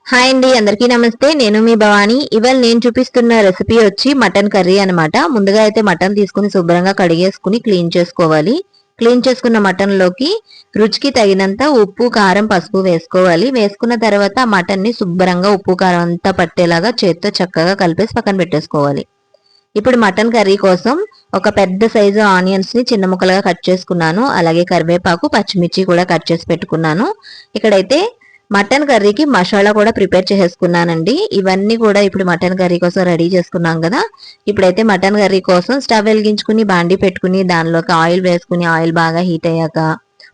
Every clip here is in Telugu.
హాయ్ అండి, అందరికీ నమస్తే. నేను మీ భవాని. ఇవాళ నేను చూపిస్తున్న రెసిపీ వచ్చి మటన్ కర్రీ అనమాట. ముందుగా అయితే మటన్ తీసుకుని శుభ్రంగా కడిగేసుకుని క్లీన్ చేసుకోవాలి. క్లీన్ చేసుకున్న మటన్ లోకి రుచికి తగినంత ఉప్పు, కారం, పసుపు వేసుకోవాలి. వేసుకున్న తర్వాత మటన్ ని శుభ్రంగా ఉప్పు, కారం అంతా పట్టేలాగా చేత్తో చక్కగా కలిపేసి పక్కన పెట్టేసుకోవాలి. ఇప్పుడు మటన్ కర్రీ కోసం ఒక పెద్ద సైజు ఆనియన్స్ ని చిన్న ముక్కలుగా కట్ చేసుకున్నాను. అలాగే కరివేపాకు, పచ్చిమిర్చి కూడా కట్ చేసి పెట్టుకున్నాను. ఇక్కడైతే మటన్ కర్రీకి మసాలా కూడా ప్రిపేర్ చేసేసుకున్నానండి. ఇవన్నీ కూడా ఇప్పుడు మటన్ కర్రీ కోసం రెడీ చేసుకున్నాం కదా. ఇప్పుడైతే మటన్ కర్రీ కోసం స్టవ్ వెలిగించుకుని బాండి పెట్టుకుని దానిలోకి ఆయిల్ వేసుకుని ఆయిల్ బాగా హీట్ అయ్యాక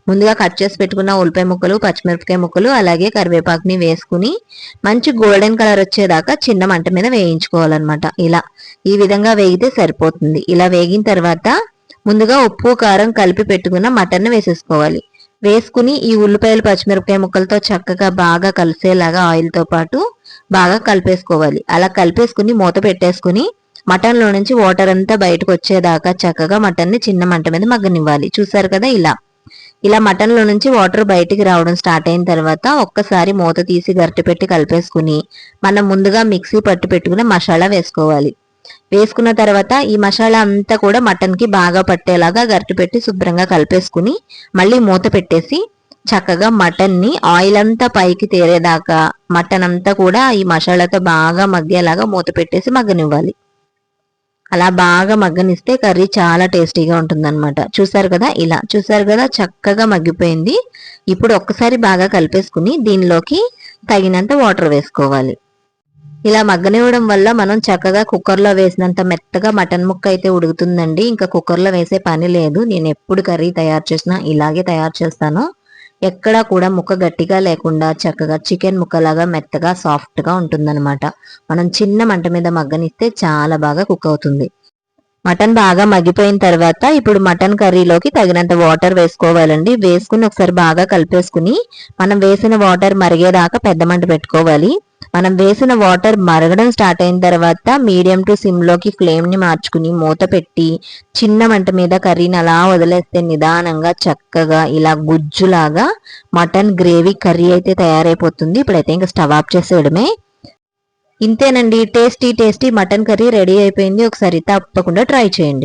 ముందుగా కట్ చేసి పెట్టుకున్న ఉల్లిపాయ ముక్కలు, పచ్చిమిరపకాయ ముక్కలు, అలాగే కరివేపాకుని వేసుకుని మంచి గోల్డెన్ కలర్ వచ్చేదాకా చిన్న మంట మీద వేయించుకోవాలన్నమాట. ఈ విధంగా వేగితే సరిపోతుంది. ఇలా వేగిన తర్వాత ముందుగా ఉప్పు, కారం కలిపి పెట్టుకున్న మటన్ వేసేసుకోవాలి. వేసుకుని ఈ ఉల్లిపాయలు, పచ్చిమిరపకాయ ముక్కలతో చక్కగా బాగా కలిసేలాగా ఆయిల్తో పాటు బాగా కలిపేసుకోవాలి. అలా కలిపేసుకుని మూత పెట్టేసుకుని మటన్లో నుంచి వాటర్ అంతా బయటకు వచ్చేదాకా చక్కగా మటన్ని చిన్న మంట మీద మగ్గనివ్వాలి. చూసారు కదా, ఇలా మటన్లో నుంచి వాటర్ బయటికి రావడం స్టార్ట్ అయిన తర్వాత ఒక్కసారి మూత తీసి గరిటె పెట్టి కలిపేసుకుని మనం ముందుగా మిక్సీ పట్టు పెట్టుకుని మసాలా వేసుకోవాలి. వేసుకున్న తర్వాత ఈ మసాలా అంతా కూడా మటన్ కి బాగా పట్టేలాగా గరిటె పెట్టి శుభ్రంగా కలిపేసుకుని మళ్ళీ మూత పెట్టేసి చక్కగా మటన్ ని ఆయిల్ అంతా పైకి తేరేదాకా మటన్ అంతా కూడా ఈ మసాలాతో బాగా మగ్గేలాగా మూత పెట్టేసి మగ్గనివ్వాలి. అలా బాగా మగ్గనిస్తే కర్రీ చాలా టేస్టీగా ఉంటుందన్నమాట. చూసారు కదా చక్కగా మగ్గిపోయింది. ఇప్పుడు ఒక్కసారి బాగా కలిపేసుకుని దీనిలోకి తగినంత వాటర్ వేసుకోవాలి. ఇలా మగ్గనివ్వడం వల్ల మనం చక్కగా కుక్కర్లో వేసినంత మెత్తగా మటన్ ముక్క అయితే ఉడుకుతుందండి. ఇంకా కుక్కర్లో వేసే పని లేదు. నేను ఎప్పుడు కర్రీ తయారు చేసినా ఇలాగే తయారు చేస్తాను. ఎక్కడా కూడా ముక్క గట్టిగా లేకుండా చక్కగా చికెన్ ముక్కలాగా మెత్తగా సాఫ్ట్గా ఉంటుందన్నమాట. మనం చిన్న మంట మీద మగ్గనిస్తే చాలా బాగా కుక్ అవుతుంది. మటన్ బాగా మగ్గిపోయిన తర్వాత ఇప్పుడు మటన్ కర్రీలోకి తగినంత వాటర్ వేసుకోవాలండి. వేసుకుని ఒకసారి బాగా కలిపేసుకుని మనం వేసిన వాటర్ మరిగేదాకా పెద్ద మంట పెట్టుకోవాలి. మనం వేసిన వాటర్ మరగడం స్టార్ట్ అయిన తర్వాత మీడియం టు సిమ్ లోకి ఫ్లేమ్ ని మార్చుకుని మూత పెట్టి చిన్న మంట మీద కర్రీని అలా వదిలేస్తే నిదానంగా చక్కగా ఇలా గుజ్జులాగా మటన్ గ్రేవీ కర్రీ అయితే తయారైపోతుంది. ఇప్పుడైతే ఇంకా స్టవ్ ఆఫ్ చేసేయడమే. ఇంతేనండి, టేస్టీ మటన్ కర్రీ రెడీ అయిపోయింది. ఒకసారి తప్పకుండా ట్రై చేయండి.